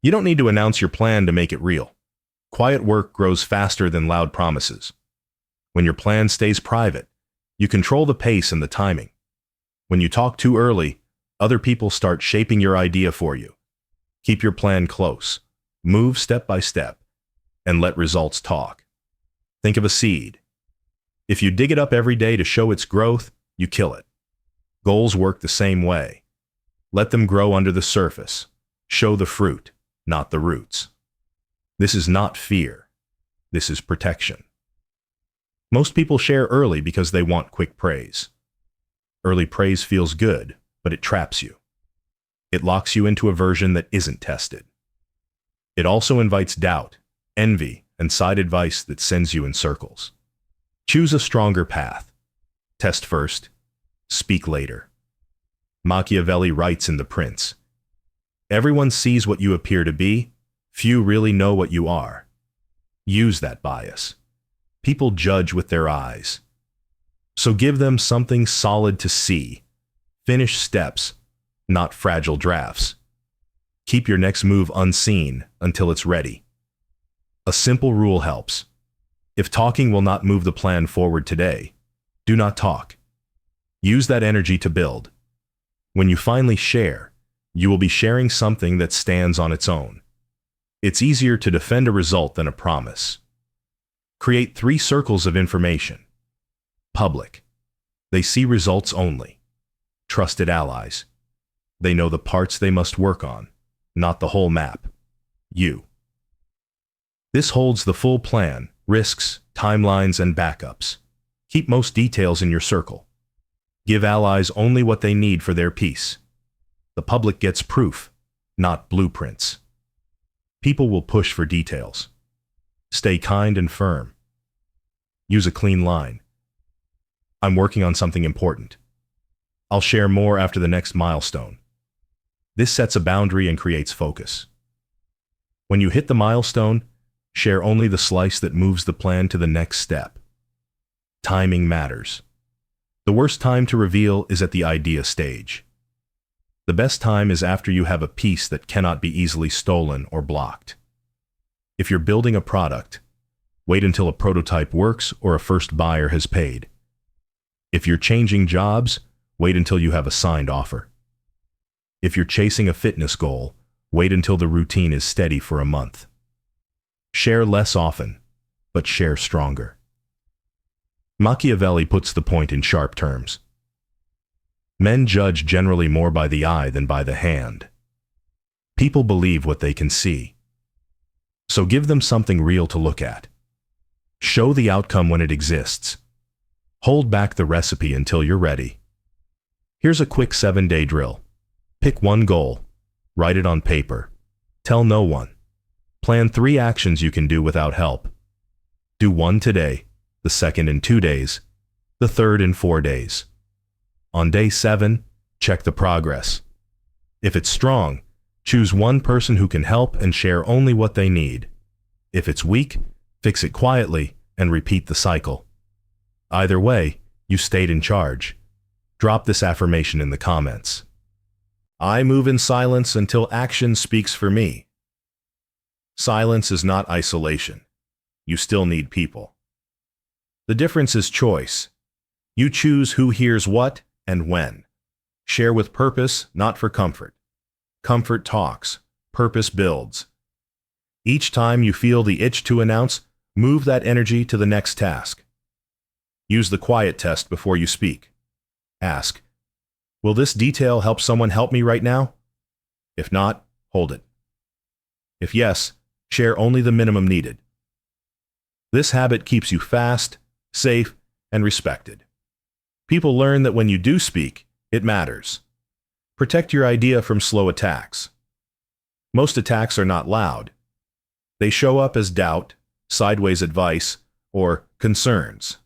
You don't need to announce your plan to make it real. Quiet work grows faster than loud promises. When your plan stays private, you control the pace and the timing. When you talk too early, other people start shaping your idea for you. Keep your plan close, move step by step, and let results talk. Think of a seed. If you dig it up every day to show its growth, you kill it. Goals work the same way. Let them grow under the surface. Show the fruit, not the roots. This is not fear. This is protection. Most people share early because they want quick praise. Early praise feels good, but it traps you. It locks you into a version that isn't tested. It also invites doubt, envy, and side advice that sends you in circles. Choose a stronger path. Test first, speak later. Machiavelli writes in The Prince, "Everyone sees what you appear to be, few really know what you are." Use that bias. People judge with their eyes. So give them something solid to see. Finish steps, not fragile drafts. Keep your next move unseen until it's ready. A simple rule helps. If talking will not move the plan forward today, do not talk. Use that energy to build. When you finally share, you will be sharing something that stands on its own. It's easier to defend a result than a promise. Create 3 circles of information. Public. They see results only. Trusted allies. They know the parts they must work on, not the whole map. You. This holds the full plan, risks, timelines, and backups. Keep most details in your circle. Give allies only what they need for their piece. The public gets proof, not blueprints. People will push for details. Stay kind and firm. Use a clean line. I'm working on something important. I'll share more after the next milestone. This sets a boundary and creates focus. When you hit the milestone, share only the slice that moves the plan to the next step. Timing matters. The worst time to reveal is at the idea stage. The best time is after you have a piece that cannot be easily stolen or blocked. If you're building a product, wait until a prototype works or a first buyer has paid. If you're changing jobs, wait until you have a signed offer. If you're chasing a fitness goal, wait until the routine is steady for a month. Share less often, but share stronger. Machiavelli puts the point in sharp terms. Men judge generally more by the eye than by the hand. People believe what they can see. So give them something real to look at. Show the outcome when it exists. Hold back the recipe until you're ready. Here's a quick 7-day drill. Pick one goal. Write it on paper. Tell no one. Plan 3 actions you can do without help. Do 1 today, the second in 2 days, the third in 4 days. On day 7, check the progress. If it's strong, choose one person who can help and share only what they need. If it's weak, fix it quietly and repeat the cycle. Either way, you stayed in charge. Drop this affirmation in the comments. I move in silence until action speaks for me. Silence is not isolation. You still need people. The difference is choice. You choose who hears what and when. Share with purpose, not for comfort. Comfort talks. Purpose builds. Each time you feel the itch to announce, move that energy to the next task. Use the quiet test before you speak. Ask, will this detail help someone help me right now? If not, hold it. If yes, share only the minimum needed. This habit keeps you fast, safe, and respected. People learn that when you do speak, it matters. Protect your idea from slow attacks. Most attacks are not loud. They show up as doubt, sideways advice, or concerns.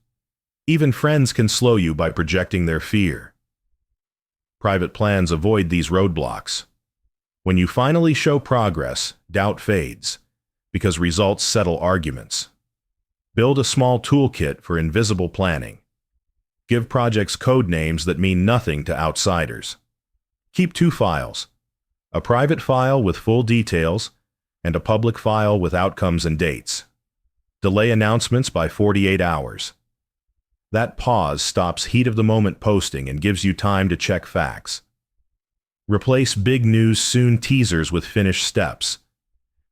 Even friends can slow you by projecting their fear. Private plans avoid these roadblocks. When you finally show progress, doubt fades, because results settle arguments. Build a small toolkit for invisible planning. Give projects code names that mean nothing to outsiders. Keep 2 files. A private file with full details and a public file with outcomes and dates. Delay announcements by 48 hours. That pause stops heat-of-the-moment posting and gives you time to check facts. Replace big news soon teasers with finished steps.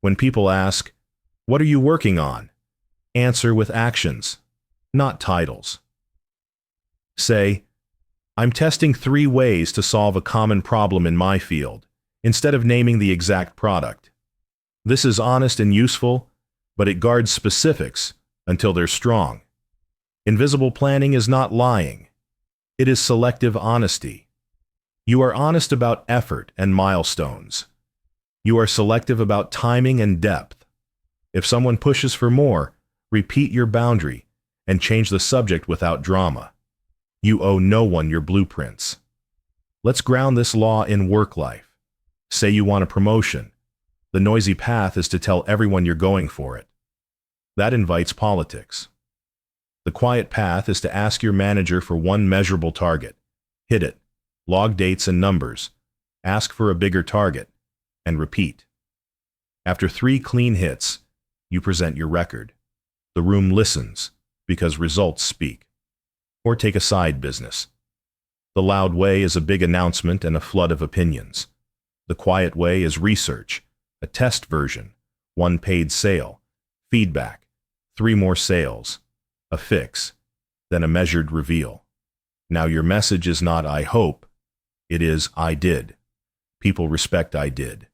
When people ask, "What are you working on?" answer with actions, not titles. Say, "I'm testing 3 ways to solve a common problem in my field," instead of naming the exact product. This is honest and useful, but it guards specifics until they're strong. Invisible planning is not lying. It is selective honesty. You are honest about effort and milestones. You are selective about timing and depth. If someone pushes for more, repeat your boundary and change the subject without drama. You owe no one your blueprints. Let's ground this law in work life. Say you want a promotion. The noisy path is to tell everyone you're going for it. That invites politics. The quiet path is to ask your manager for one measurable target. Hit it. Log dates and numbers. Ask for a bigger target. And repeat. After 3 clean hits, you present your record. The room listens because results speak. Or take a side business. The loud way is a big announcement and a flood of opinions. The quiet way is research, a test version, 1 paid sale, feedback, 3 more sales, a fix, then a measured reveal. Now your message is not "I hope," it is "I did." People respect "I did."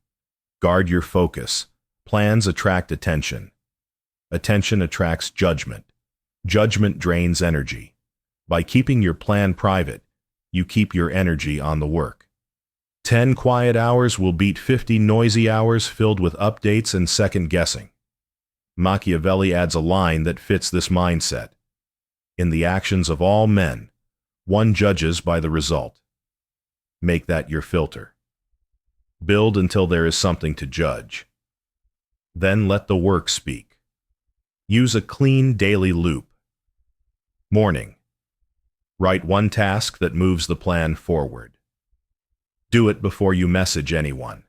Guard your focus. Plans attract attention. Attention attracts judgment. Judgment drains energy. By keeping your plan private, you keep your energy on the work. 10 quiet hours will beat 50 noisy hours filled with updates and second-guessing. Machiavelli adds a line that fits this mindset. In the actions of all men, one judges by the result. Make that your filter. Build until there is something to judge. Then let the work speak. Use a clean daily loop. Morning. Write 1 task that moves the plan forward. Do it before you message anyone.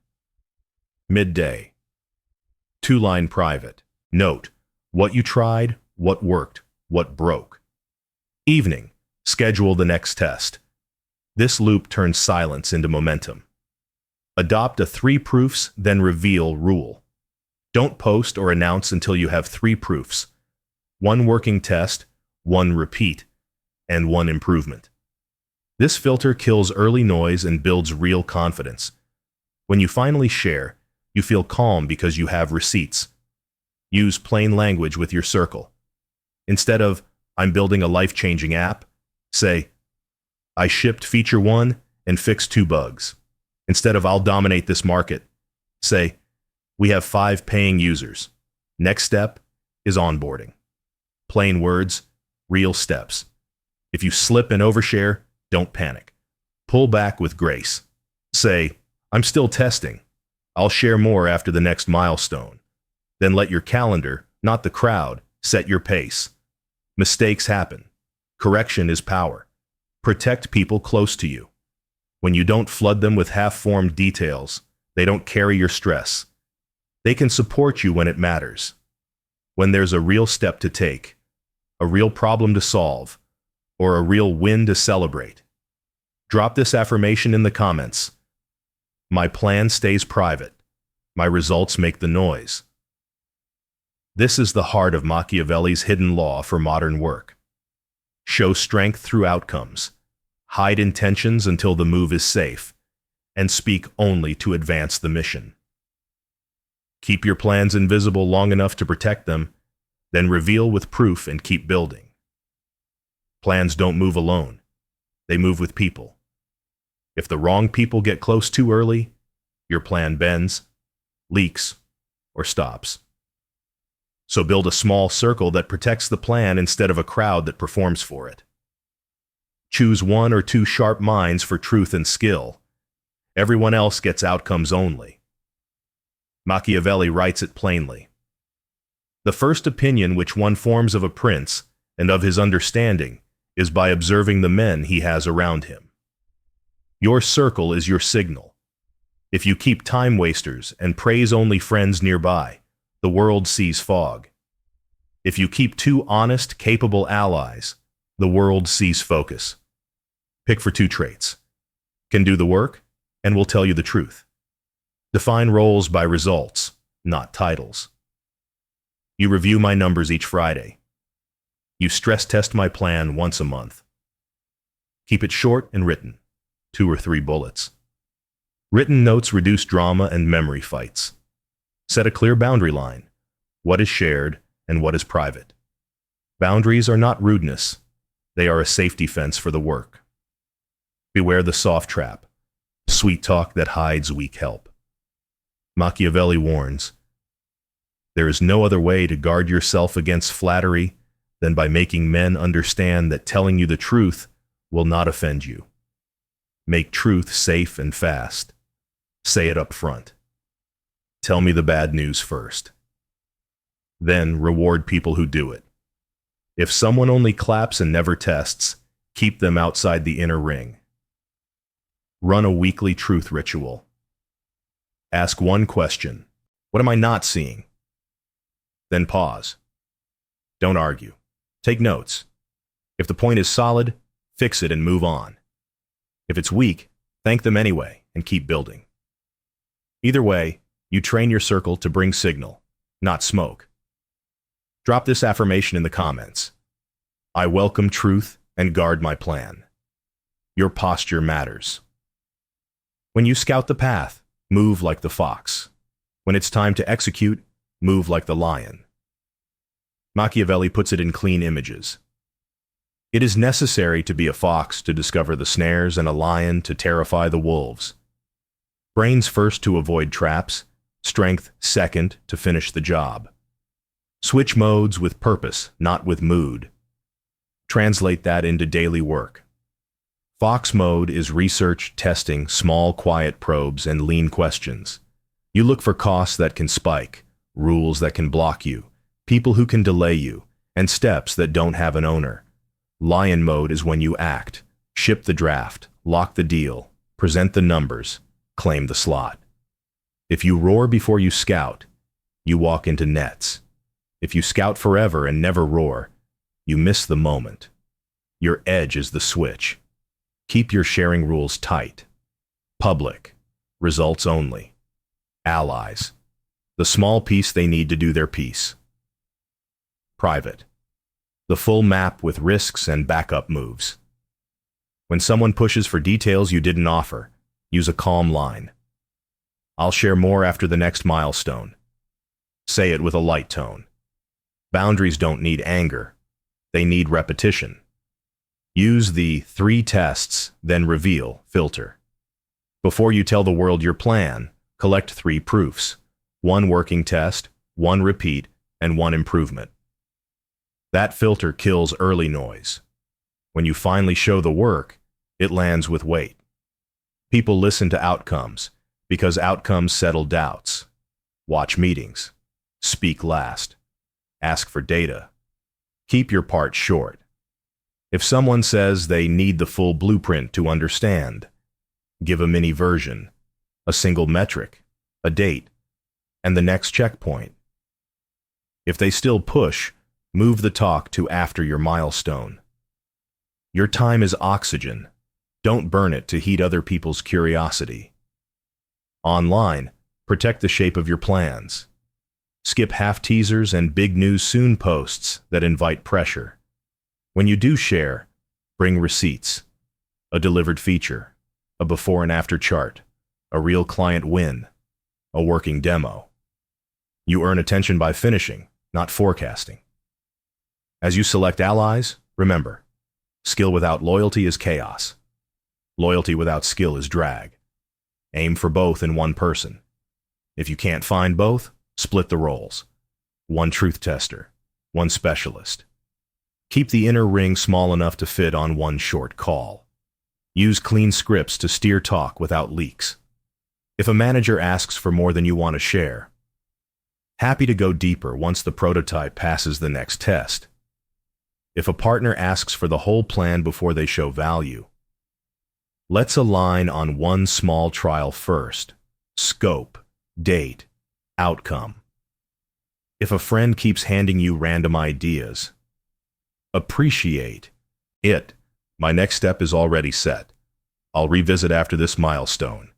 Midday. 2-line private. Note what you tried, what worked, what broke. Evening. Schedule the next test. This loop turns silence into momentum. Adopt a 3 proofs, then reveal rule. Don't post or announce until you have 3 proofs. 1 working test, 1 repeat, and 1 improvement. This filter kills early noise and builds real confidence. When you finally share, you feel calm because you have receipts. Use plain language with your circle. Instead of "I'm building a life-changing app," say, "I shipped feature 1 and fixed 2 bugs." Instead of "I'll dominate this market," say, "We have 5 paying users. Next step is onboarding." Plain words, real steps. If you slip and overshare, don't panic. Pull back with grace. Say, "I'm still testing. I'll share more after the next milestone." Then let your calendar, not the crowd, set your pace. Mistakes happen. Correction is power. Protect people close to you. When you don't flood them with half-formed details, they don't carry your stress. They can support you when it matters. When there's a real step to take, a real problem to solve, or a real win to celebrate. Drop this affirmation in the comments. My plan stays private. My results make the noise. This is the heart of Machiavelli's hidden law for modern work. Show strength through outcomes. Hide intentions until the move is safe, and speak only to advance the mission. Keep your plans invisible long enough to protect them, then reveal with proof and keep building. Plans don't move alone. They move with people. If the wrong people get close too early, your plan bends, leaks, or stops. So build a small circle that protects the plan instead of a crowd that performs for it. Choose 1 or 2 sharp minds for truth and skill. Everyone else gets outcomes only. Machiavelli writes it plainly. The first opinion which one forms of a prince and of his understanding is by observing the men he has around him. Your circle is your signal. If you keep time wasters and praise only friends nearby, the world sees fog. If you keep two honest, capable allies, the world sees focus. Pick for two traits. Can do the work, and will tell you the truth. Define roles by results, not titles. You review my numbers each Friday. You stress test my plan once a month. Keep it short and written, 2 or 3 bullets. Written notes reduce drama and memory fights. Set a clear boundary line, what is shared and what is private. Boundaries are not rudeness, they are a safety fence for the work. Beware the soft trap, sweet talk that hides weak help. Machiavelli warns, there is no other way to guard yourself against flattery than by making men understand that telling you the truth will not offend you. Make truth safe and fast. Say it up front. Tell me the bad news first. Then reward people who do it. If someone only claps and never tests, keep them outside the inner ring. Run a weekly truth ritual. Ask one question. What am I not seeing? Then pause. Don't argue. Take notes. If the point is solid, fix it and move on. If it's weak, thank them anyway and keep building. Either way, you train your circle to bring signal, not smoke. Drop this affirmation in the comments. I welcome truth and guard my plan. Your posture matters. When you scout the path, move like the fox. When it's time to execute, move like the lion. Machiavelli puts it in clean images. It is necessary to be a fox to discover the snares and a lion to terrify the wolves. Brains first to avoid traps, strength second to finish the job. Switch modes with purpose, not with mood. Translate that into daily work. Fox mode is research, testing, small, quiet probes, and lean questions. You look for costs that can spike, rules that can block you, people who can delay you, and steps that don't have an owner. Lion mode is when you act, ship the draft, lock the deal, present the numbers, claim the slot. If you roar before you scout, you walk into nets. If you scout forever and never roar, you miss the moment. Your edge is the switch. Keep your sharing rules tight. Public, results only. Allies, the small piece they need to do their piece. Private, the full map with risks and backup moves. When someone pushes for details you didn't offer, use a calm line. I'll share more after the next milestone. Say it with a light tone. Boundaries don't need anger. They need repetition. Use the 3 tests, then reveal filter. Before you tell the world your plan, collect 3 proofs. 1 working test, 1 repeat, and 1 improvement. That filter kills early noise. When you finally show the work, it lands with weight. People listen to outcomes, because outcomes settle doubts. Watch meetings. Speak last. Ask for data. Keep your part short. If someone says they need the full blueprint to understand, give a mini version, a single metric, a date, and the next checkpoint. If they still push, move the talk to after your milestone. Your time is oxygen. Don't burn it to heat other people's curiosity. Online, protect the shape of your plans. Skip half teasers and big news soon posts that invite pressure. When you do share, bring receipts, a delivered feature, a before and after chart, a real client win, a working demo. You earn attention by finishing, not forecasting. As you select allies, remember, skill without loyalty is chaos. Loyalty without skill is drag. Aim for both in one person. If you can't find both, split the roles. 1 truth tester, 1 specialist. Keep the inner ring small enough to fit on 1 short call. Use clean scripts to steer talk without leaks. If a manager asks for more than you want to share, happy to go deeper once the prototype passes the next test. If a partner asks for the whole plan before they show value, let's align on 1 small trial first. Scope, date, outcome. If a friend keeps handing you random ideas, appreciate it. My next step is already set. I'll revisit after this milestone.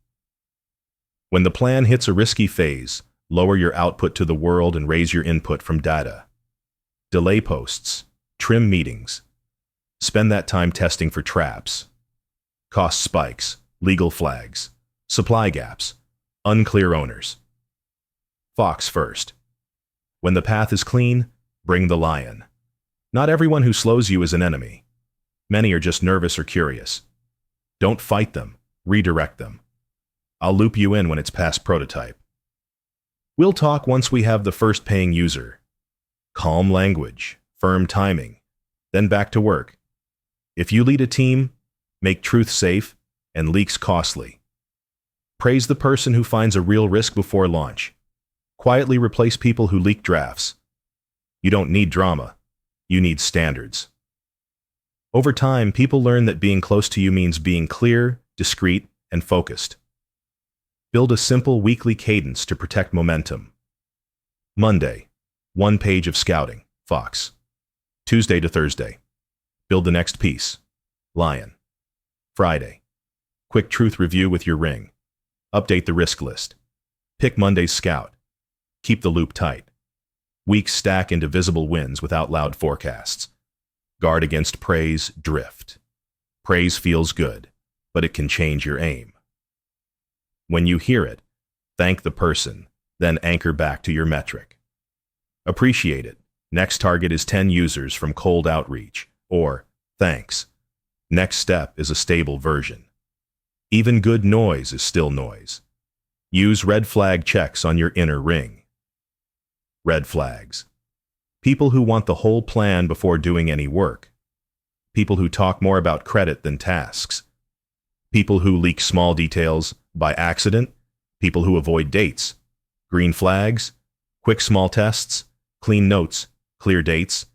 When the plan hits a risky phase, lower your output to the world and raise your input from data. Delay posts, trim meetings. Spend that time testing for traps, cost spikes, legal flags, supply gaps, unclear owners. Fox first. When the path is clean, bring the lion. Not everyone who slows you is an enemy. Many are just nervous or curious. Don't fight them, redirect them. I'll loop you in when it's past prototype. We'll talk once we have the first paying user. Calm language, firm timing, then back to work. If you lead a team, make truth safe and leaks costly. Praise the person who finds a real risk before launch. Quietly replace people who leak drafts. You don't need drama. You need standards. Over time, people learn that being close to you means being clear, discreet, and focused. Build a simple weekly cadence to protect momentum. Monday, 1 page of scouting, Fox. Tuesday to Thursday, build the next piece, Lion. Friday, quick truth review with your ring. Update the risk list. Pick Monday's scout. Keep the loop tight. Weeks stack into visible wins without loud forecasts. Guard against praise, drift. Praise feels good, but it can change your aim. When you hear it, thank the person, then anchor back to your metric. Appreciate it. Next target is 10 users from cold outreach, or thanks. Next step is a stable version. Even good noise is still noise. Use red flag checks on your inner ring. Red flags. People who want the whole plan before doing any work. People who talk more about credit than tasks. People who leak small details by accident. People who avoid dates. Green flags. Quick small tests. Clean notes. Clear dates.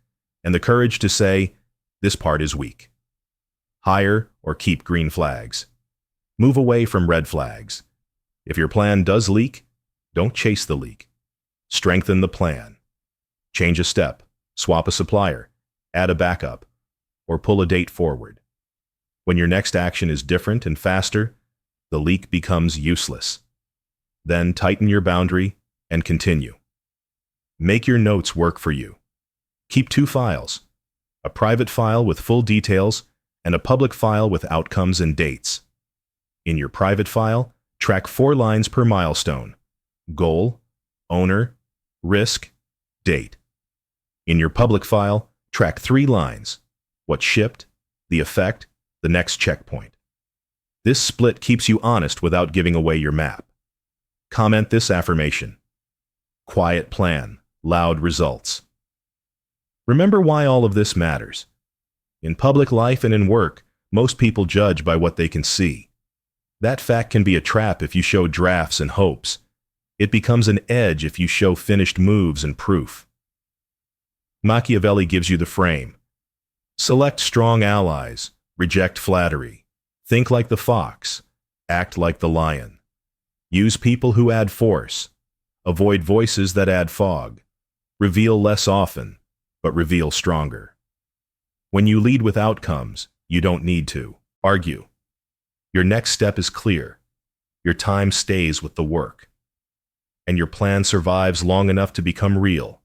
And the courage to say, this part is weak. Hire or keep green flags. Move away from red flags. If your plan does leak, don't chase the leak. Strengthen the plan. Change a step, swap a supplier, add a backup, or pull a date forward. When your next action is different and faster, the leak becomes useless. Then tighten your boundary and continue. Make your notes work for you. Keep 2 files, a private file with full details and a public file with outcomes and dates. In your private file, track 4 lines per milestone: goal, owner, risk, date. In your public file, track 3 lines: what shipped, the effect, the next checkpoint. This split keeps you honest without giving away your map. Comment this affirmation: quiet plan, loud results. Remember why all of this matters. In public life and in work, most people judge by what they can see. That fact can be a trap if you show drafts and hopes. It becomes an edge if you show finished moves and proof. Machiavelli gives you the frame. Select strong allies, reject flattery. Think like the fox, act like the lion. Use people who add force. Avoid voices that add fog. Reveal less often, but reveal stronger. When you lead with outcomes, you don't need to argue. Your next step is clear. Your time stays with the work. And your plan survives long enough to become real.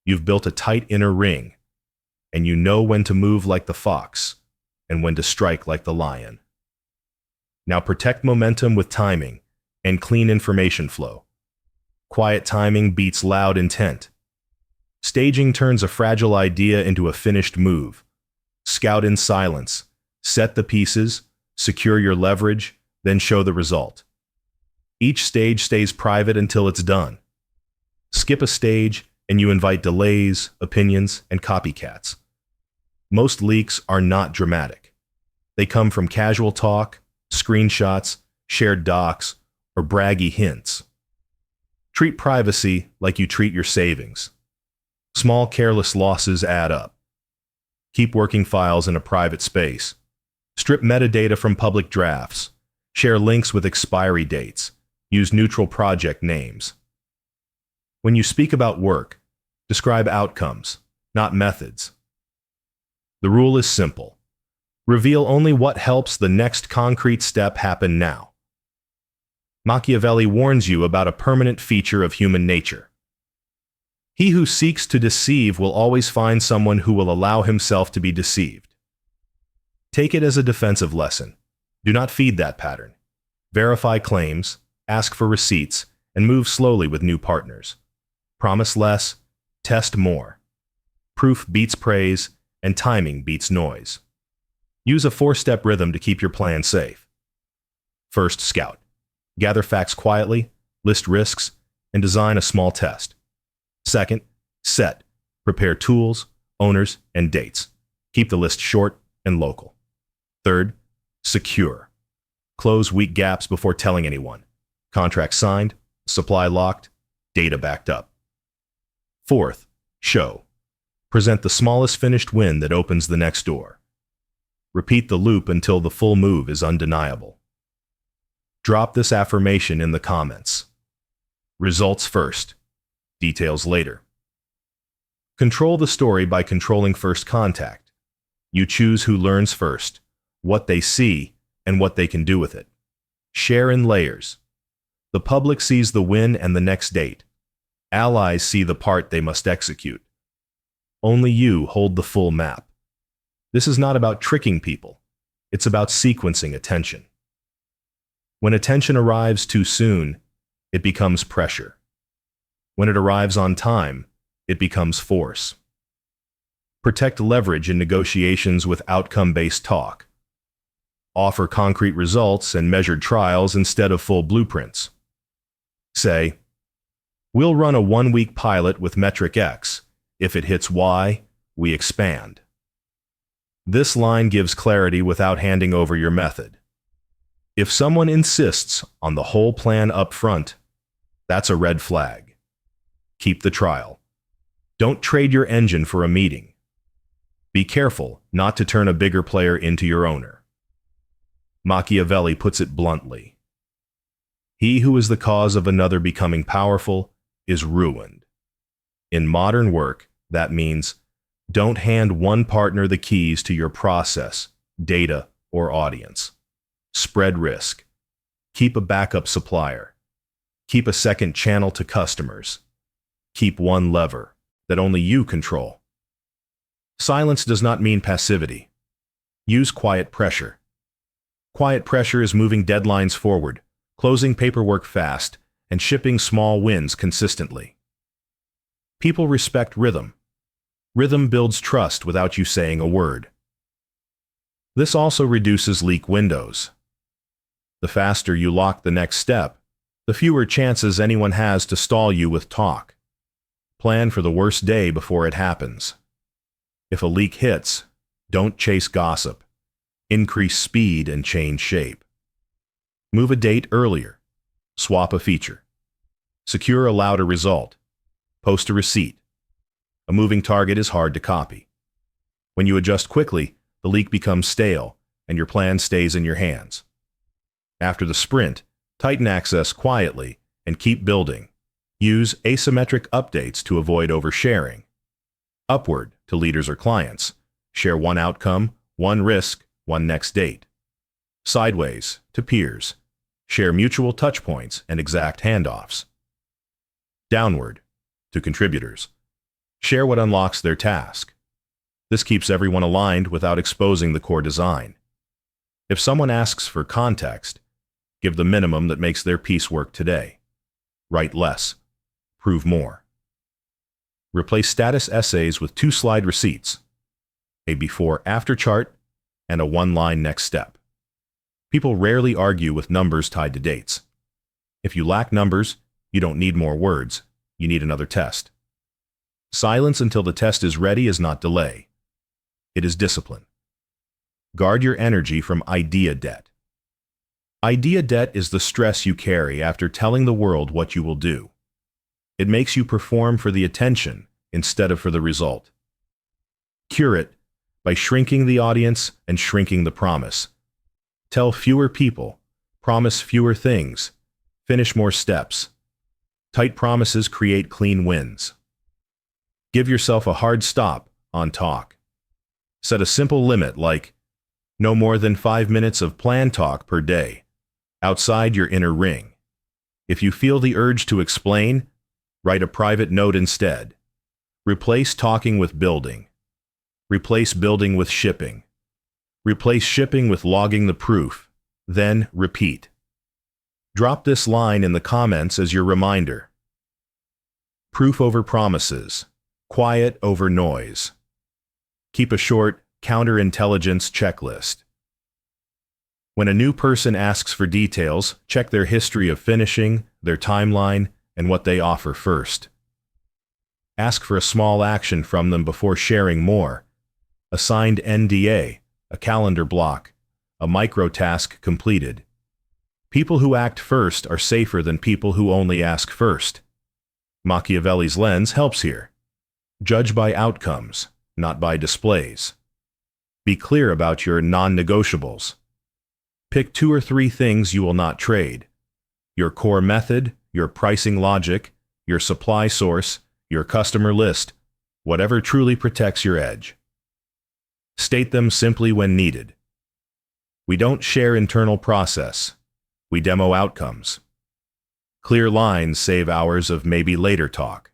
You've built a tight inner ring, and you know when to move like the fox and when to strike like the lion. Now protect momentum with timing and clean information flow. Quiet timing beats loud intent. Staging turns a fragile idea into a finished move. Scout in silence. Set the pieces, secure your leverage, then show the result. Each stage stays private until it's done. Skip a stage, and you invite delays, opinions, and copycats. Most leaks are not dramatic. They come from casual talk, screenshots, shared docs, or braggy hints. Treat privacy like you treat your savings. Small careless losses add up. Keep working files in a private space. Strip metadata from public drafts. Share links with expiry dates. Use neutral project names. When you speak about work, describe outcomes, not methods. The rule is simple. Reveal only what helps the next concrete step happen now. Machiavelli warns you about a permanent feature of human nature. He who seeks to deceive will always find someone who will allow himself to be deceived. Take it as a defensive lesson. Do not feed that pattern. Verify claims, ask for receipts, and move slowly with new partners. Promise less, test more. Proof beats praise, and timing beats noise. Use a 4-step rhythm to keep your plan safe. First, scout. Gather facts quietly, list risks, and design a small test. Second, set. Prepare tools, owners, and dates. Keep the list short and local. Third, secure. Close weak gaps before telling anyone. Contract signed, supply locked, data backed up. Fourth, show. Present the smallest finished win that opens the next door. Repeat the loop until the full move is undeniable. Drop this affirmation in the comments. Results first, details later. Control the story by controlling first contact. You choose who learns first, what they see, and what they can do with it. Share in layers. The public sees the win and the next date. Allies see the part they must execute. Only you hold the full map. This is not about tricking people. It's about sequencing attention. When attention arrives too soon, it becomes pressure. When it arrives on time, it becomes force. Protect leverage in negotiations with outcome-based talk. Offer concrete results and measured trials instead of full blueprints. Say, we'll run a 1-week pilot with metric X. If it hits Y, we expand. This line gives clarity without handing over your method. If someone insists on the whole plan up front, that's a red flag. Keep the trial. Don't trade your engine for a meeting. Be careful not to turn a bigger player into your owner. Machiavelli puts it bluntly. He who is the cause of another becoming powerful is ruined. In modern work, that means don't hand one partner the keys to your process, data, or audience. Spread risk. Keep a backup supplier. Keep a second channel to customers. Keep one lever that only you control. Silence does not mean passivity. Use quiet pressure. Quiet pressure is moving deadlines forward, closing paperwork fast, and shipping small wins consistently. People respect rhythm. Rhythm builds trust without you saying a word. This also reduces leak windows. The faster you lock the next step, the fewer chances anyone has to stall you with talk. Plan for the worst day before it happens. If a leak hits, don't chase gossip. Increase speed and change shape. Move a date earlier. Swap a feature. Secure a louder result. Post a receipt. A moving target is hard to copy. When you adjust quickly, the leak becomes stale, and your plan stays in your hands. After the sprint, tighten access quietly and keep building. Use asymmetric updates to avoid oversharing. Upward to leaders or clients. Share one outcome, one risk, one next date. Sideways to peers. Share mutual touchpoints and exact handoffs. Downward to contributors. Share what unlocks their task. This keeps everyone aligned without exposing the core design. If someone asks for context, give the minimum that makes their piece work today. Write less. Prove more. Replace status essays with 2-slide receipts, a before-after chart, and a 1-line next step. People rarely argue with numbers tied to dates. If you lack numbers, you don't need more words. You need another test. Silence until the test is ready is not delay. It is discipline. Guard your energy from idea debt. Idea debt is the stress you carry after telling the world what you will do. It makes you perform for the attention instead of for the result. Cure it by shrinking the audience and shrinking the promise. Tell fewer people, promise fewer things, Finish more steps. Tight promises create clean wins. Give yourself a hard stop on talk. Set a simple limit like no more than 5 minutes of planned talk per day, outside your inner ring. If you feel the urge to explain, write a private note instead. Replace talking with building. Replace building with shipping. Replace shipping with logging the proof. Then repeat. Drop this line in the comments as your reminder. Proof over promises. Quiet over noise. Keep a short counterintelligence checklist. When a new person asks for details, check their history of finishing, their timeline, and what they offer first. Ask for a small action from them before sharing more. A signed NDA, a calendar block, a micro task completed. People who act first are safer than people who only ask first. Machiavelli's lens helps here. Judge by outcomes, not by displays. Be clear about your non-negotiables. Pick 2 or 3 things you will not trade. Your core method, your pricing logic, your supply source, your customer list, whatever truly protects your edge. State them simply when needed. We don't share internal process. We demo outcomes. Clear lines save hours of maybe later talk.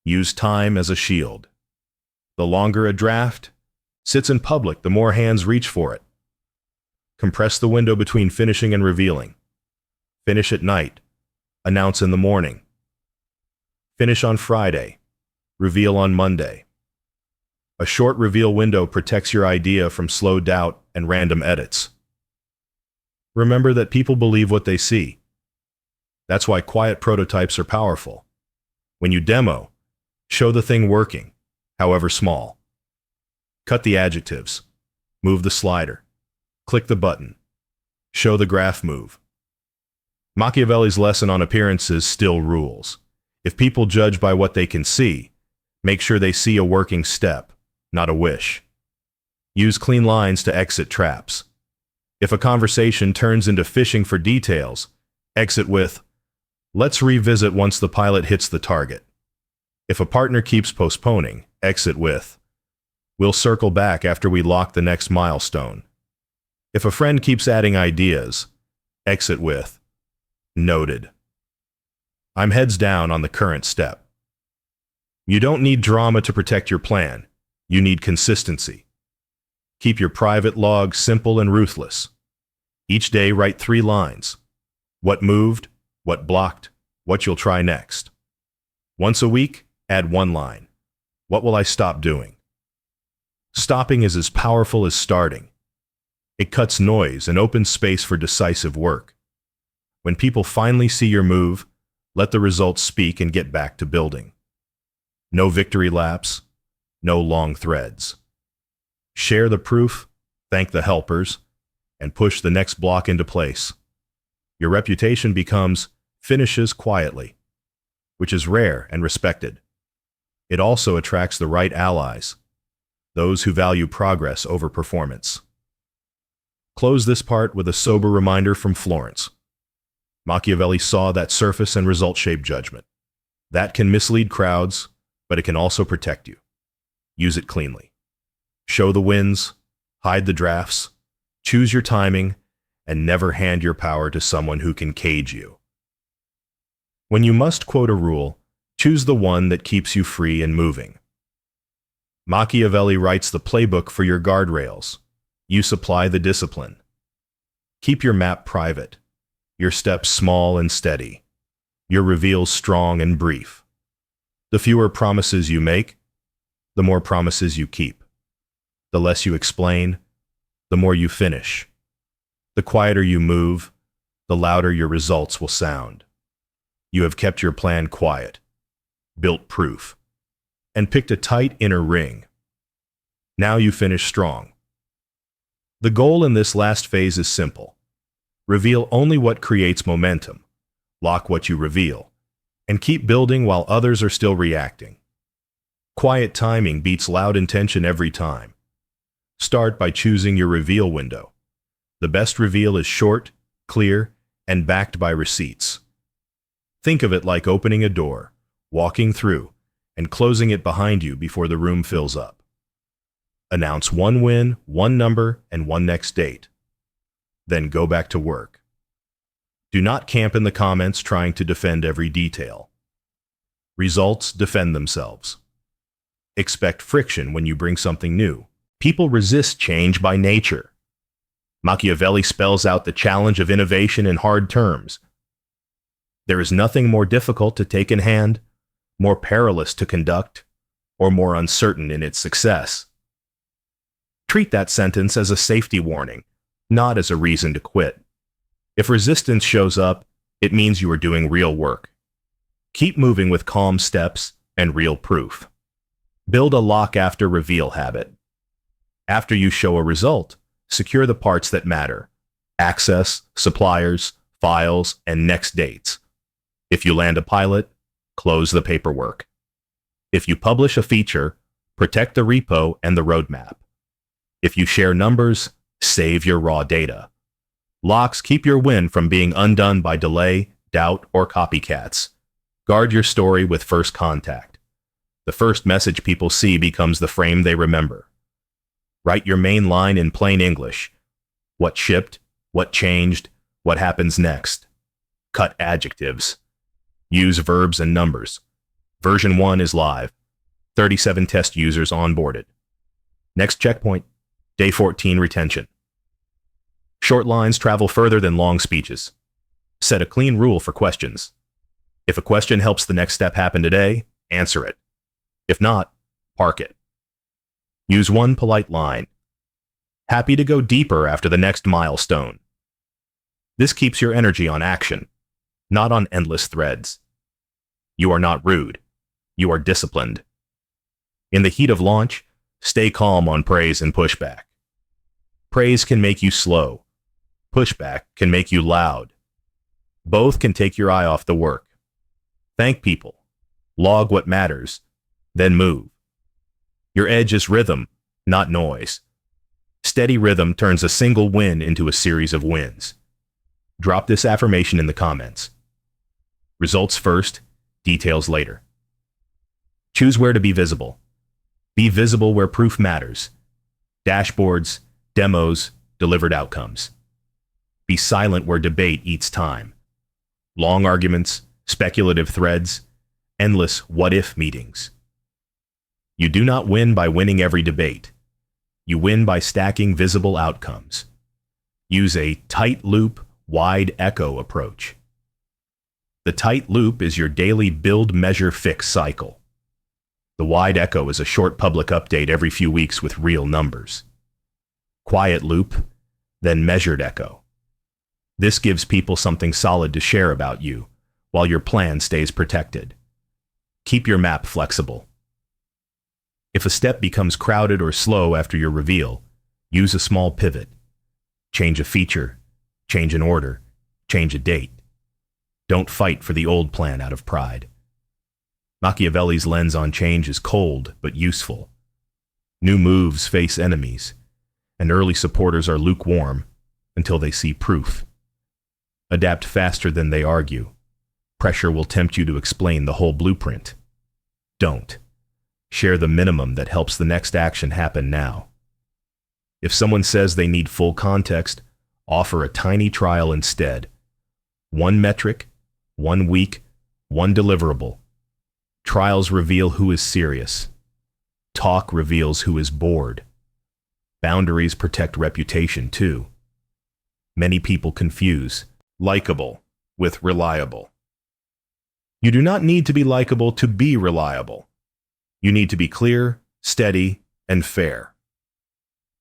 Use time as a shield. The longer a draft sits in public, the more hands reach for it. Compress the window between finishing and revealing. Finish at night. Announce in the morning. Finish on Friday. Reveal on Monday. A short reveal window protects your idea from slow doubt and random edits. Remember that people believe what they see. That's why quiet prototypes are powerful. When you demo, show the thing working, however small. Cut the adjectives. Move the slider. Click the button. Show the graph move. Machiavelli's lesson on appearances still rules. If people judge by what they can see, make sure they see a working step, not a wish. Use clean lines to exit traps. If a conversation turns into fishing for details, exit with, "Let's revisit once the pilot hits the target." If a partner keeps postponing, exit with, "We'll circle back after we lock the next milestone." If a friend keeps adding ideas, exit with, "Noted. I'm heads down on the current step." You don't need drama to protect your plan. You need consistency. Keep your private log simple and ruthless. Each day write 3 lines. What moved, what blocked, what you'll try next. Once a week, add 1 line. What will I stop doing? Stopping is as powerful as starting. It cuts noise and opens space for decisive work. When people finally see your move, let the results speak and get back to building. No victory laps, no long threads. Share the proof, thank the helpers, and push the next block into place. Your reputation becomes finishes quietly, which is rare and respected. It also attracts the right allies, those who value progress over performance. Close this part with a sober reminder from Florence. Machiavelli saw that surface and result-shaped judgment. That can mislead crowds, but it can also protect you. Use it cleanly. Show the wins, hide the drafts, choose your timing, and never hand your power to someone who can cage you. When you must quote a rule, choose the one that keeps you free and moving. Machiavelli writes the playbook for your guardrails. You supply the discipline. Keep your map private, your steps small and steady, your reveals strong and brief. The fewer promises you make, the more promises you keep. The less you explain, the more you finish. The quieter you move, the louder your results will sound. You have kept your plan quiet, built proof, and picked a tight inner ring. Now you finish strong. The goal in this last phase is simple. Reveal only what creates momentum, lock what you reveal, and keep building while others are still reacting. Quiet timing beats loud intention every time. Start by choosing your reveal window. The best reveal is short, clear, and backed by receipts. Think of it like opening a door, walking through, and closing it behind you before the room fills up. Announce one win, one number, and one next date. Then go back to work. Do not camp in the comments trying to defend every detail. Results defend themselves. Expect friction when you bring something new. People resist change by nature. Machiavelli spells out the challenge of innovation in hard terms. There is nothing more difficult to take in hand, more perilous to conduct, or more uncertain in its success. Treat that sentence as a safety warning, not as a reason to quit. If resistance shows up, it means you are doing real work. Keep moving with calm steps and real proof. Build a lock after reveal habit. After you show a result, secure the parts that matter: access, suppliers, files, and next dates. If you land a pilot, close the paperwork. If you publish a feature, protect the repo and the roadmap. If you share numbers, save your raw data. Locks keep your win from being undone by delay, doubt, or copycats. Guard your story with first contact. The first message people see becomes the frame they remember. Write your main line in plain English. What shipped, what changed, what happens next. Cut adjectives. Use verbs and numbers. Version 1 is live. 37 test users onboarded. Next checkpoint, day 14 retention. Short lines travel further than long speeches. Set a clean rule for questions. If a question helps the next step happen today, answer it. If not, park it. Use one polite line. Happy to go deeper after the next milestone. This keeps your energy on action, not on endless threads. You are not rude. You are disciplined. In the heat of launch, stay calm on praise and pushback. Praise can make you slow. Pushback can make you loud. Both can take your eye off the work. Thank people. Log what matters. Then move. Your edge is rhythm, not noise. Steady rhythm turns a single win into a series of wins. Drop this affirmation in the comments. Results first, details later. Choose where to be visible. Be visible where proof matters. Dashboards, demos, delivered outcomes. Be silent where debate eats time. Long arguments, speculative threads, endless what-if meetings. You do not win by winning every debate. You win by stacking visible outcomes. Use a tight loop, wide echo approach. The tight loop is your daily build, measure, fix cycle. The wide echo is a short public update every few weeks with real numbers. Quiet loop, then measured echo. This gives people something solid to share about you, while your plan stays protected. Keep your map flexible. If a step becomes crowded or slow after your reveal, use a small pivot. Change a feature, change an order, change a date. Don't fight for the old plan out of pride. Machiavelli's lens on change is cold but useful. New moves face enemies, and early supporters are lukewarm until they see proof. Adapt faster than they argue. Pressure will tempt you to explain the whole blueprint. Don't. Share the minimum that helps the next action happen now. If someone says they need full context, offer a tiny trial instead. One metric, 1 week, 1 deliverable. Trials reveal who is serious. Talk reveals who is bored. Boundaries protect reputation too. Many people confuse likable with reliable. You do not need to be likable to be reliable. You need to be clear, steady, and fair.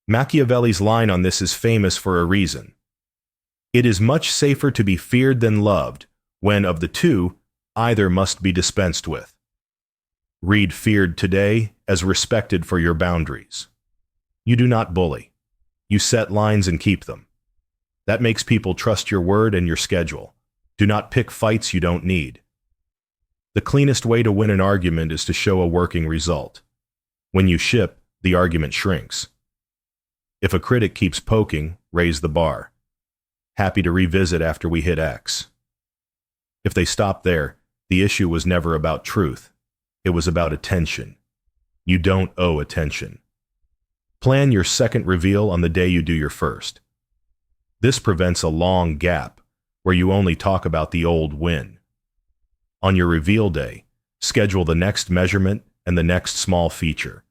Machiavelli's line on this is famous for a reason. It is much safer to be feared than loved, when of the two, either must be dispensed with. Read feared today as respected for your boundaries. You do not bully. You set lines and keep them. That makes people trust your word and your schedule. Do not pick fights you don't need. The cleanest way to win an argument is to show a working result. When you ship, the argument shrinks. If a critic keeps poking, raise the bar. happy to revisit after we hit X. If they stopped there, the issue was never about truth. It was about attention. You don't owe attention. Plan your second reveal on the day you do your first. This prevents a long gap where you only talk about the old win. On your reveal day, schedule the next measurement and the next small feature.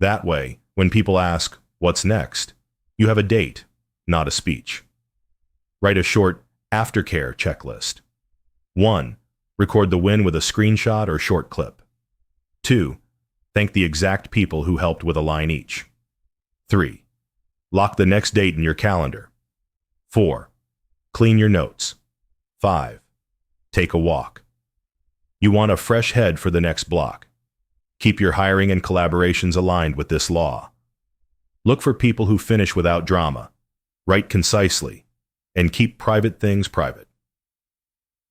That way, when people ask, "What's next?" you have a date, not a speech. Write a short aftercare checklist. 1. Record the win with a screenshot or short clip. 2. Thank the exact people who helped with a line each. 3. Lock the next date in your calendar. 4. Clean your notes. 5. Take a walk. You want a fresh head for the next block. Keep your hiring and collaborations aligned with this law. Look for people who finish without drama, write concisely, and keep private things private.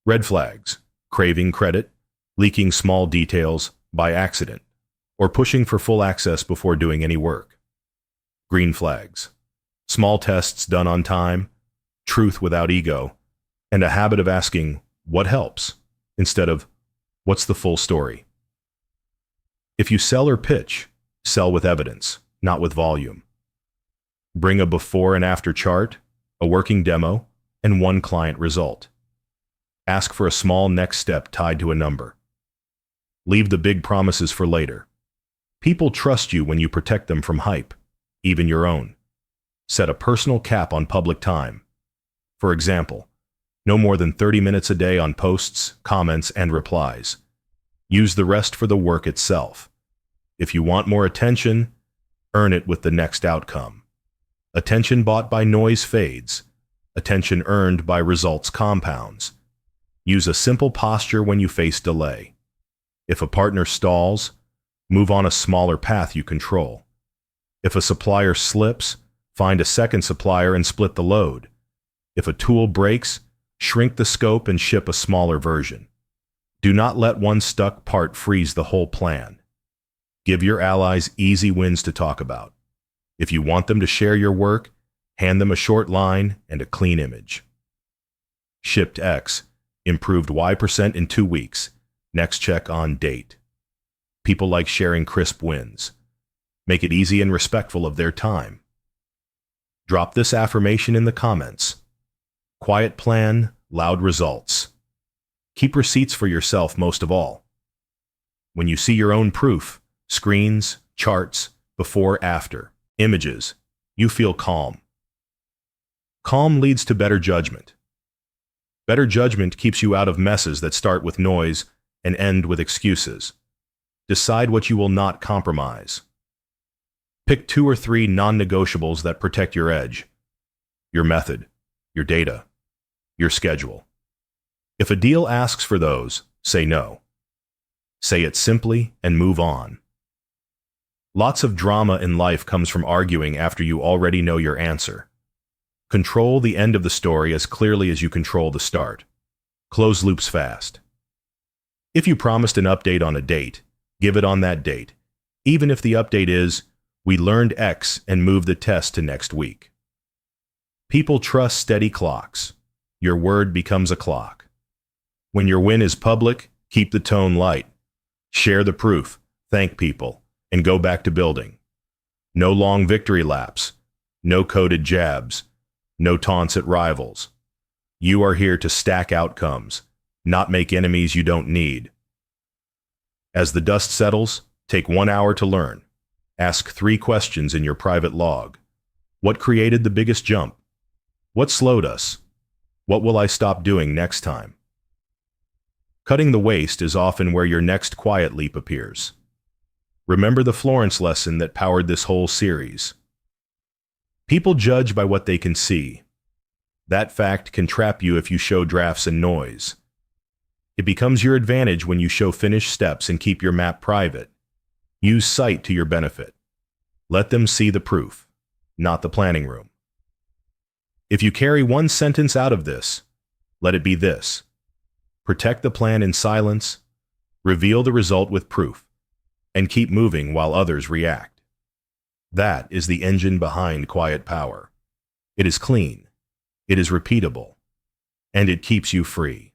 Red flags: craving credit, leaking small details by accident, or pushing for full access before doing any work. Green flags: small tests done on time, truth without ego, and a habit of asking, "What helps?" instead of, "What's the full story?" If you sell or pitch, sell with evidence, not with volume. Bring a before and after chart, a working demo, and one client result. Ask for a small next step tied to a number. Leave the big promises for later. People trust you when you protect them from hype, even your own. Set a personal cap on public time. For example, no more than 30 minutes a day on posts, comments, and replies. Use the rest for the work itself. If you want more attention, earn it with the next outcome. Attention bought by noise fades. Attention earned by results compounds. Use a simple posture when you face delay. If a partner stalls, move on a smaller path you control. If a supplier slips, find a second supplier and split the load. If a tool breaks, shrink the scope and ship a smaller version. Do not let one stuck part freeze the whole plan. Give your allies easy wins to talk about. If you want them to share your work, hand them a short line and a clean image. Shipped X, improved Y% in 2 weeks. Next check on date. People like sharing crisp wins. Make it easy and respectful of their time. Drop this affirmation in the comments. Quiet plan, loud results. Keep receipts for yourself most of all. When you see your own proof, screens, charts, before, after, images, you feel calm. Calm leads to better judgment. Better judgment keeps you out of messes that start with noise and end with excuses. Decide what you will not compromise. Pick 2 or 3 non-negotiables that protect your edge. Your method, your data, your schedule. If a deal asks for those, say no. Say it simply and move on. Lots of drama in life comes from arguing after you already know your answer. Control the end of the story as clearly as you control the start. Close loops fast. If you promised an update on a date, give it on that date, even if the update is, "We learned X and moved the test to next week." People trust steady clocks. Your word becomes a clock. When your win is public, keep the tone light. Share the proof, thank people, and go back to building. No long victory laps, no coded jabs, no taunts at rivals. You are here to stack outcomes, not make enemies you don't need. As the dust settles, take 1 hour to learn. Ask 3 questions in your private log. What created the biggest jump? What slowed us? What will I stop doing next time? Cutting the waste is often where your next quiet leap appears. Remember the Florence lesson that powered this whole series. People judge by what they can see. That fact can trap you if you show drafts and noise. It becomes your advantage when you show finished steps and keep your map private. Use sight to your benefit. Let them see the proof, not the planning room. If you carry one sentence out of this, let it be this: protect the plan in silence, reveal the result with proof, and keep moving while others react. That is the engine behind quiet power. It is clean. It is repeatable. And it keeps you free.